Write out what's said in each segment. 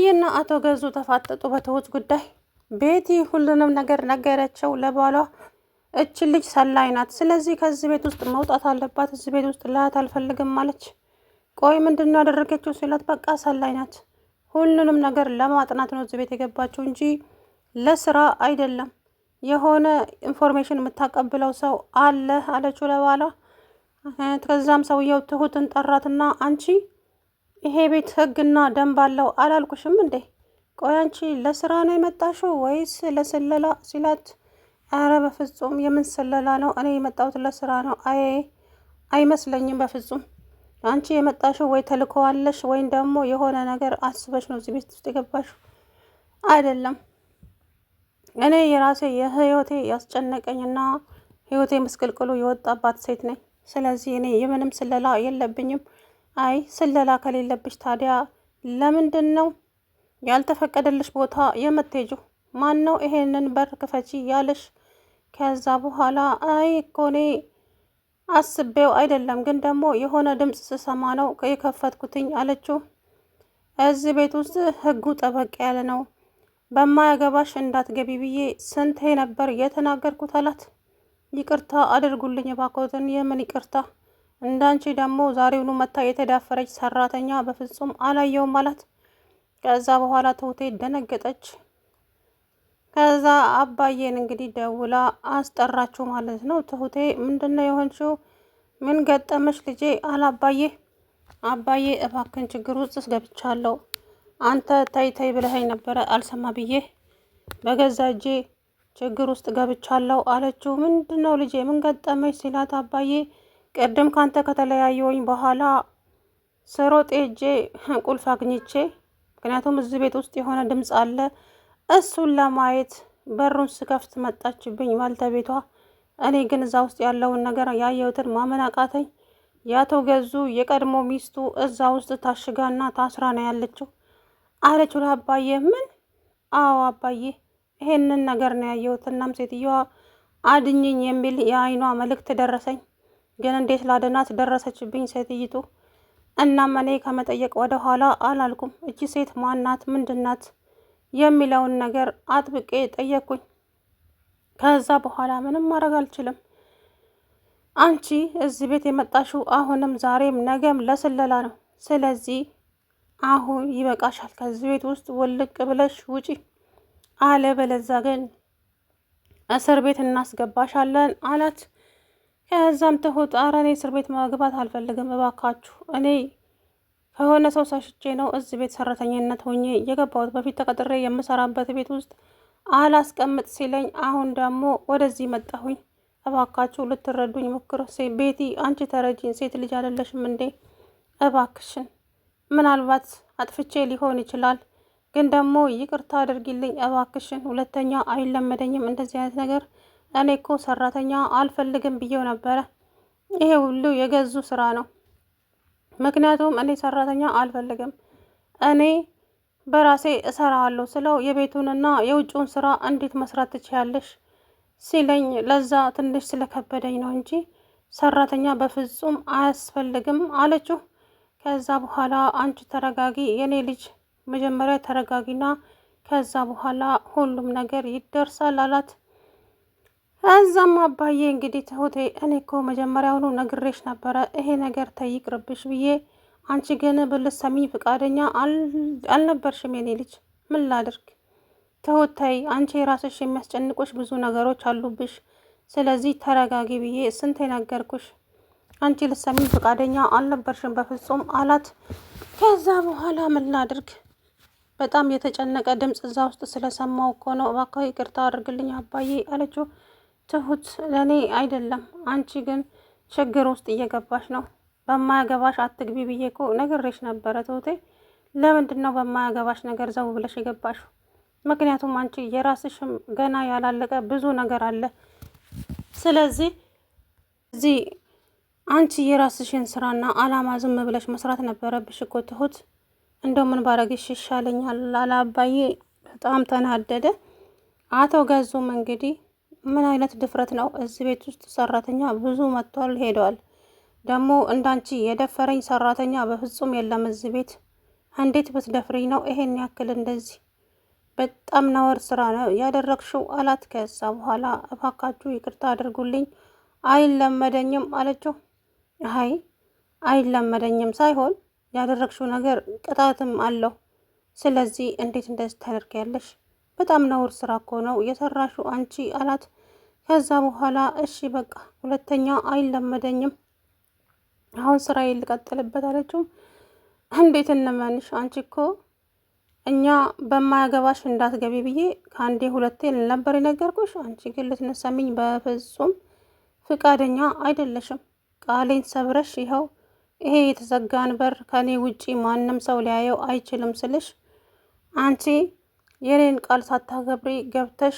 አባዬና አቶ ገዙ ተፋጠጡ በትሁት ጉዳይ። ቤቲ ሁሉንም ነገር ነገረችው ለባሏ። እች ልጅ ሰላይ ናት፣ ስለዚህ ከዚህ ቤት ውስጥ መውጣት አለባት፣ እዚህ ቤት ውስጥ ላያት አልፈልግም አለች። ቆይ ምንድነው ያደረገችው ሲላት፣ በቃ ሰላይ ናት፣ ሁሉንም ነገር ለማጥናት ነው እዚህ ቤት የገባችው እንጂ ለስራ አይደለም፣ የሆነ ኢንፎርሜሽን የምታቀብለው ሰው አለ አለችው ለባሏ። ከዛም ሰውየው ትሁትን ጠራትና አንቺ ይሄ ቤት ህግና ደንብ አለው አላልኩሽም እንዴ? ቆይ አንቺ ለስራ ነው የመጣሽው ወይስ ለስለላ ሲላት፣ አረ በፍጹም የምን ስለላ ነው? እኔ የመጣሁት ለስራ ነው። አይመስለኝም በፍጹም። አንቺ የመጣሽው ወይ ተልኮዋለሽ ወይም ደግሞ የሆነ ነገር አስበሽ ነው እዚህ ቤት ውስጥ የገባሽው። አይደለም፣ እኔ የራሴ የህይወቴ ያስጨነቀኝና ህይወቴ ምስቅልቅሉ የወጣባት ሴት ነኝ። ስለዚህ እኔ የምንም ስለላ የለብኝም። አይ ስለላ ከሌለብሽ ታዲያ ለምንድን ነው ያልተፈቀደልሽ ቦታ የምትሄጂው? ማን ነው ይሄንን በር ክፈቺ ያለሽ? ከዛ በኋላ አይ እኮ እኔ አስቤው አይደለም፣ ግን ደግሞ የሆነ ድምፅ ስሰማ ነው የከፈትኩትኝ አለችው። እዚህ ቤት ውስጥ ህጉ ጠበቅ ያለ ነው፣ በማያገባሽ እንዳትገቢ ብዬ ስንቴ ነበር የተናገርኩት አላት። ይቅርታ አድርጉልኝ እባክዎትን። የምን ይቅርታ? እንዳንቺ ደግሞ ዛሬውኑ መታ የተዳፈረች ሰራተኛ በፍጹም አላየውም አላት። ከዛ በኋላ ትሁቴ ደነገጠች። ከዛ አባዬን እንግዲህ ደውላ አስጠራችሁ ማለት ነው። ትሁቴ ምንድነው የሆንሽው? ምን ገጠመሽ ልጄ? አላባዬ አባዬ እባክን ችግር ውስጥ ገብቻለሁ። አንተ ታይ ታይ ብለኸኝ ነበረ አልሰማ ብዬ በገዛ እጄ ችግር ውስጥ ገብቻለሁ አለችው። ምንድነው ልጄ ምን ገጠመሽ ሲላት፣ አባዬ ቅድም ካንተ ከተለያየሁኝ በኋላ ስሮጥ ሄጄ ቁልፍ አግኝቼ፣ ምክንያቱም እዚህ ቤት ውስጥ የሆነ ድምፅ አለ፣ እሱን ለማየት በሩን ስከፍት መጣችብኝ ባልተቤቷ። እኔ ግን እዛ ውስጥ ያለውን ነገር ያየሁትን ማመን አቃተኝ። ያቶ ገዙ የቀድሞ ሚስቱ እዛ ውስጥ ታሽጋና ታስራ ነው ያለችው አለችው ለአባዬ። ምን? አዎ አባዬ ይሄንን ነገር ነው ያየሁት። እናም ሴትዮዋ አድኝኝ የሚል የአይኗ መልእክት ደረሰኝ፣ ግን እንዴት ላድናት ደረሰችብኝ ሴትይቱ። እናም እኔ ከመጠየቅ ወደ ኋላ አላልኩም። እቺ ሴት ማናት? ምንድናት? የሚለውን ነገር አጥብቄ ጠየቅኩኝ። ከዛ በኋላ ምንም ማድረግ አልችልም። አንቺ እዚህ ቤት የመጣሽው አሁንም ዛሬም ነገም ለስለላ ነው። ስለዚህ አሁን ይበቃሻል። ከዚህ ቤት ውስጥ ውልቅ ብለሽ ውጪ፣ አለበለዚያ ግን እስር ቤት እናስገባሻለን አላት። ከዛም ትሁት ኧረ እኔ እስር ቤት መግባት አልፈልግም እባካችሁ፣ እኔ ከሆነ ሰው ሳሽቼ ነው እዚህ ቤት ሰራተኝነት ሆኜ የገባሁት። በፊት ተቀጥሬ የምሰራበት ቤት ውስጥ አላስቀምጥ ሲለኝ አሁን ደግሞ ወደዚህ መጣሁኝ። እባካችሁ ልትረዱኝ ሞክሩ። ቤቲ አንቺ ተረጂኝ፣ ሴት ልጅ አይደለሽም እንዴ? እባክሽን፣ ምናልባት አጥፍቼ ሊሆን ይችላል፣ ግን ደግሞ ይቅርታ አድርጊልኝ እባክሽን። ሁለተኛ አይለመደኝም እንደዚህ አይነት ነገር። እኔ እኮ ሰራተኛ አልፈልግም ብዬው ነበረ። ይሄ ሁሉ የገዙ ስራ ነው። ምክንያቱም እኔ ሰራተኛ አልፈልግም፣ እኔ በራሴ እሰራዋለሁ ስለው የቤቱንና የውጭውን ስራ እንዴት መስራት ትችያለሽ ሲለኝ፣ ለዛ ትንሽ ስለከበደኝ ነው እንጂ ሰራተኛ በፍጹም አያስፈልግም አለችው። ከዛ በኋላ አንቺ ተረጋጊ የኔ ልጅ፣ መጀመሪያ ተረጋጊና ከዛ በኋላ ሁሉም ነገር ይደርሳል አላት። እዛም አባዬ እንግዲህ ትሁቴ እኔ እኮ መጀመሪያውኑ ነግሬሽ ነበረ ይሄ ነገር ተይቅርብሽ ብዬ፣ አንቺ ግን ብልትሰሚኝ ፍቃደኛ አልነበርሽም የኔ ልጅ። ምን ላድርግ? ትሁት ተይ፣ አንቺ የራስሽ የሚያስጨንቁሽ ብዙ ነገሮች አሉብሽ። ስለዚህ ተረጋጊ ብዬ ስንት ነገርኩሽ። አንቺ ልትሰሚኝ ፍቃደኛ አልነበርሽም በፍጹም አላት። ከዛ በኋላ ምን ላድርግ? በጣም የተጨነቀ ድምፅ እዛ ውስጥ ስለሰማው እኮ ነው። እባክህ ይቅርታ አድርግልኝ አባዬ አለችው። ትሁት ለእኔ አይደለም፣ አንቺ ግን ችግር ውስጥ እየገባሽ ነው። በማያገባሽ አትግቢ ብዬ እኮ ነግሬሽ ነበረ ትሁቴ። ለምንድን ነው በማያገባሽ ነገር ዘው ብለሽ የገባሽው? ምክንያቱም አንቺ የራስሽም ገና ያላለቀ ብዙ ነገር አለ። ስለዚህ እዚህ አንቺ የራስሽን ስራና አላማ ዝም ብለሽ መስራት ነበረብሽ እኮ ትሁት። እንደው ምን ባረግሽ ይሻለኛል አለ አባዬ። በጣም ተናደደ። አቶ ገዙም እንግዲህ ምን አይነት ድፍረት ነው? እዚህ ቤት ውስጥ ሰራተኛ ብዙ መጥቷል ሄደዋል። ደግሞ እንዳንቺ የደፈረኝ ሰራተኛ በፍጹም የለም እዚህ ቤት። እንዴት ብትደፍሪኝ ነው ይሄን ያክል እንደዚህ? በጣም ነውር ስራ ነው ያደረግሽው አላት። ከዛ በኋላ እባካችሁ ይቅርታ አድርጉልኝ አይለመደኝም አለችው። አይ አይለመደኝም ሳይሆን ያደረግሽው ነገር ቅጣትም አለው። ስለዚህ እንዴት እንደዚህ ታደርጊያለሽ? በጣም ነውር ስራ እኮ ነው የሰራሽው አንቺ አላት። ከዛ በኋላ እሺ በቃ ሁለተኛ አይለመደኝም፣ አሁን ስራዬን ልቀጥልበት አለችው። እንዴት እንመንሽ? አንቺ እኮ እኛ በማያገባሽ እንዳትገቢ ብዬ ከአንዴ ሁለቴ ነበር የነገርኩሽ። አንቺ ግን ልትነሳሚኝ በፍጹም ፍቃደኛ አይደለሽም። ቃሌን ሰብረሽ ይኸው ይሄ የተዘጋን በር ከኔ ውጪ ማንም ሰው ሊያየው አይችልም ስልሽ አንቺ የኔን ቃል ሳታገብሪ ገብተሽ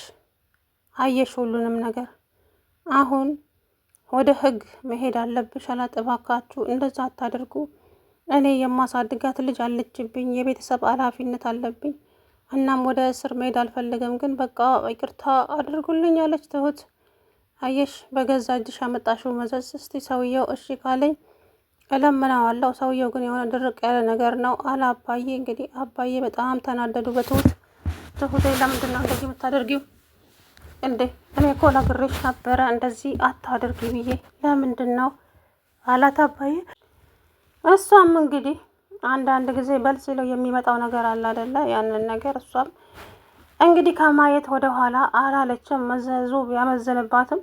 አየሽ ሁሉንም ነገር። አሁን ወደ ህግ መሄድ አለብሽ አላት። እባካችሁ እንደዛ አታደርጉ፣ እኔ የማሳድጋት ልጅ አለችብኝ፣ የቤተሰብ ኃላፊነት አለብኝ። እናም ወደ እስር መሄድ አልፈልግም፣ ግን በቃ ይቅርታ አድርጉልኝ አለች ትሁት። አየሽ በገዛ እጅሽ ያመጣሽው መዘዝ። እስቲ ሰውየው እሺ ካለኝ እለምነዋለሁ፣ ሰውየው ግን የሆነ ድርቅ ያለ ነገር ነው አለ አባዬ። እንግዲህ አባዬ በጣም ተናደዱ በትሁት። ትሁቴ ለምንድን ነው እንደዚህ የምታደርጊው እንዴ? እኔ እኮ ነግሬሽ ነበረ እንደዚህ አታድርጊ ብዬ፣ ለምንድን ነው አላት አባዬ። እሷም እንግዲህ አንዳንድ ጊዜ በል ሲለው የሚመጣው ነገር አለ አይደለ? ያንን ነገር እሷም እንግዲህ ከማየት ወደ ኋላ አላለችም። መዘዙ ቢያመዝንባትም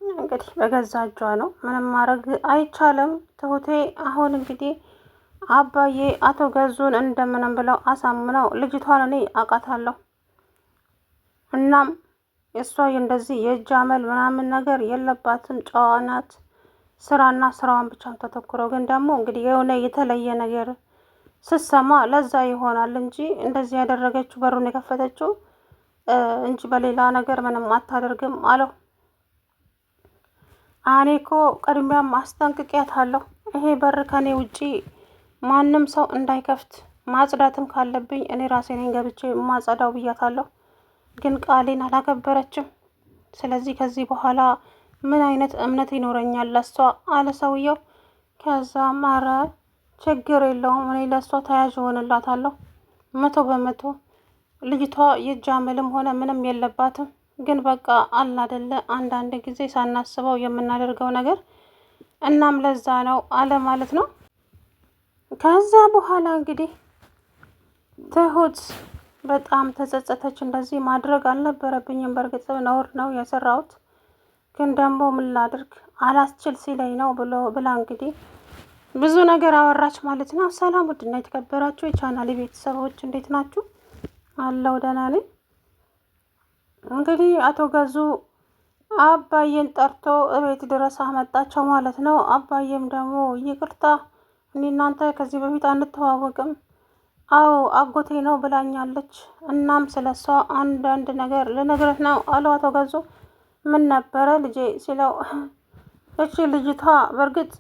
እንግዲህ በገዛ እጇ ነው፣ ምንም ማድረግ አይቻልም። ትሁቴ አሁን እንግዲህ አባዬ አቶ ገዙን እንደምንም ብለው አሳምነው ልጅቷን እኔ አውቃታለሁ፣ እናም የእሷ እንደዚህ የእጅ አመል ምናምን ነገር የለባትም፣ ጨዋ ናት፣ ስራና ስራዋን ብቻም ተተኩረው። ግን ደግሞ እንግዲህ የሆነ የተለየ ነገር ስሰማ ለዛ ይሆናል እንጂ እንደዚህ ያደረገችው በሩን የከፈተችው እንጂ በሌላ ነገር ምንም አታደርግም አለው። እኔ እኮ ቅድሚያም አስጠንቅቂያታለሁ፣ ይሄ በር ከኔ ውጪ ማንም ሰው እንዳይከፍት፣ ማጽዳትም ካለብኝ እኔ ራሴ ነኝ ገብቼ ማጸዳው ብያታለሁ። ግን ቃሌን አላከበረችም። ስለዚህ ከዚህ በኋላ ምን አይነት እምነት ይኖረኛል ለሷ አለ ሰውየው። ከዛም ኧረ ችግር የለውም እኔ ለሷ ተያዥ ሆንላታለሁ 100%። ልጅቷ የእጅ አመልም ሆነ ምንም የለባትም። ግን በቃ አለ አይደለ አንዳንድ ጊዜ ሳናስበው የምናደርገው ነገር፣ እናም ለዛ ነው አለ ማለት ነው። ከዛ በኋላ እንግዲህ ትሁት በጣም ተጸጸተች። እንደዚህ ማድረግ አልነበረብኝም፣ በእርግጥ ነውር ነው የሰራሁት፣ ግን ደግሞ ምን ላድርግ አላስችል ሲለኝ ነው ብላ እንግዲህ ብዙ ነገር አወራች ማለት ነው። ሰላም ውድና የተከበራችሁ የቻናሌ ቤተሰቦች እንዴት ናችሁ? አለው ደህና ነኝ። እንግዲህ አቶ ገዙ አባዬን ጠርቶ እቤት ድረስ አመጣቸው ማለት ነው። አባዬም ደግሞ ይቅርታ እኔ እናንተ ከዚህ በፊት አንተዋወቅም፣ አዎ አጎቴ ነው ብላኛለች፣ እናም ስለሷ አንዳንድ ነገር ልነግርህ ነው አለው አቶ ገዙ። ምን ነበረ ልጄ ሲለው፣ እቺ ልጅቷ በእርግጥ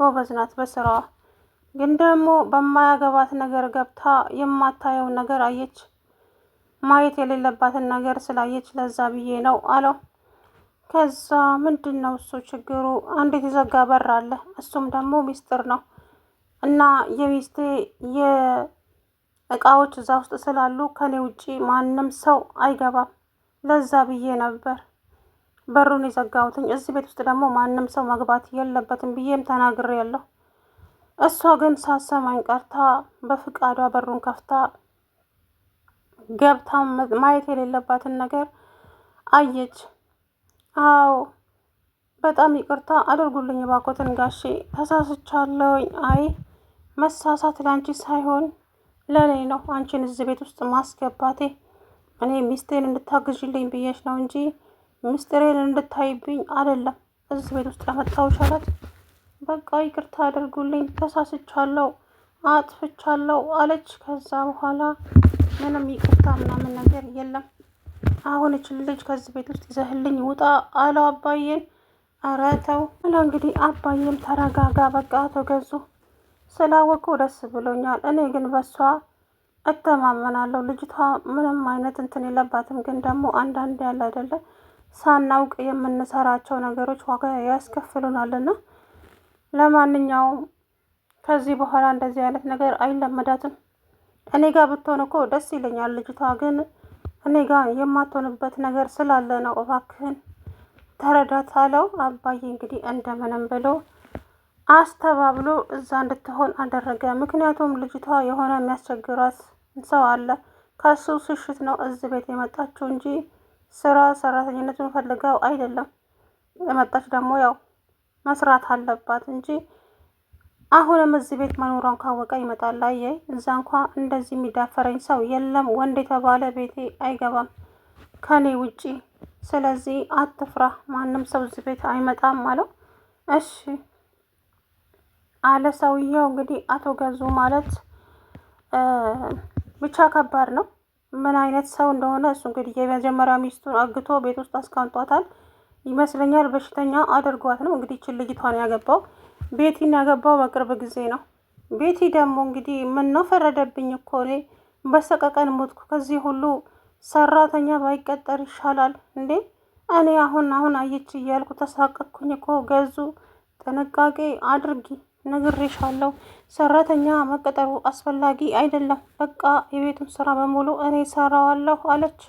ጎበዝ ናት በስራዋ፣ ግን ደግሞ በማያገባት ነገር ገብታ የማታየው ነገር አየች፣ ማየት የሌለባትን ነገር ስላየች ለዛ ብዬ ነው አለው። ከዛ ምንድን ነው እሱ ችግሩ? አንድ የተዘጋ በር አለ፣ እሱም ደግሞ ሚስጥር ነው እና የሚስቴ የእቃዎች እዛ ውስጥ ስላሉ ከኔ ውጪ ማንም ሰው አይገባም፣ ለዛ ብዬ ነበር በሩን የዘጋሁትኝ። እዚህ ቤት ውስጥ ደግሞ ማንም ሰው መግባት የለበትም ብዬም ተናግሬያለሁ። እሷ ግን ሳሰማኝ ቀርታ በፍቃዷ በሩን ከፍታ ገብታ ማየት የሌለባትን ነገር አየች። አዎ በጣም ይቅርታ አድርጉልኝ እባክዎትን ጋሼ፣ ተሳስቻለሁኝ። አይ መሳሳት ለአንቺ ሳይሆን ለእኔ ነው አንቺን እዚህ ቤት ውስጥ ማስገባቴ። እኔ ሚስቴን እንድታግዥልኝ ብዬሽ ነው እንጂ ምስጢሬን እንድታይብኝ አይደለም እዚህ ቤት ውስጥ ለመጣሁሽ አላት። በቃ ይቅርታ አድርጉልኝ ተሳስቻለሁ፣ አጥፍቻለሁ አለች። ከዛ በኋላ ምንም ይቅርታ ምናምን ነገር የለም፣ አሁን እችል ልጅ ከዚህ ቤት ውስጥ ይዘህልኝ ውጣ አለው አባዬን። ኧረ ተው አለ እንግዲህ አባዬም ተረጋጋ፣ በቃ አቶ ገዙ ስላወቁ ደስ ብሎኛል፣ እኔ ግን በሷ እተማመናለሁ፣ ልጅቷ ምንም አይነት እንትን የለባትም፣ ግን ደግሞ አንዳንድ ያለ አይደለ ሳናውቅ የምንሰራቸው ነገሮች ዋጋ ያስከፍሉናልና፣ ለማንኛውም ከዚህ በኋላ እንደዚህ አይነት ነገር አይለመዳትም። እኔ ጋር ብትሆን እኮ ደስ ይለኛል። ልጅቷ ግን እኔ ጋር የማትሆንበት ነገር ስላለ ነው። እባክህን ተረዳት አለው። አባዬ እንግዲህ እንደምንም ብሎ አስተባብሎ እዛ እንድትሆን አደረገ። ምክንያቱም ልጅቷ የሆነ የሚያስቸግሯት ሰው አለ። ከሱ ሽሽት ነው እዚህ ቤት የመጣችው እንጂ ስራ ሰራተኝነቱን ፈልገው አይደለም የመጣች። ደግሞ ያው መስራት አለባት እንጂ አሁንም እዚህ ቤት መኖሯን ካወቀ ይመጣል። አየህ እዛ እንኳ እንደዚህ የሚዳፈረኝ ሰው የለም። ወንድ የተባለ ቤቴ አይገባም ከኔ ውጪ። ስለዚህ አትፍራ፣ ማንም ሰው እዚህ ቤት አይመጣም አለው። እሺ አለ ሰውየው። እንግዲህ አቶ ገዙ ማለት ብቻ ከባድ ነው። ምን አይነት ሰው እንደሆነ እሱ እንግዲህ የመጀመሪያ ሚስቱን አግቶ ቤት ውስጥ አስቀምጧታል ይመስለኛል። በሽተኛ አድርጓት ነው እንግዲህ ይህችን ልጅቷን ያገባው። ቤቲን ያገባው በቅርብ ጊዜ ነው። ቤቲ ደግሞ እንግዲህ ምን ነው ፈረደብኝ እኮ እኔ በሰቀቀን ሞትኩ። ከዚህ ሁሉ ሰራተኛ ባይቀጠር ይሻላል እንዴ። እኔ አሁን አየች እያልኩ ተሳቀቅኩኝ እኮ። ገዙ ጥንቃቄ አድርጊ ነግሬሻለሁ። ሰራተኛ መቀጠሩ አስፈላጊ አይደለም። በቃ የቤቱን ስራ በሙሉ እኔ ሰራዋለሁ አለች።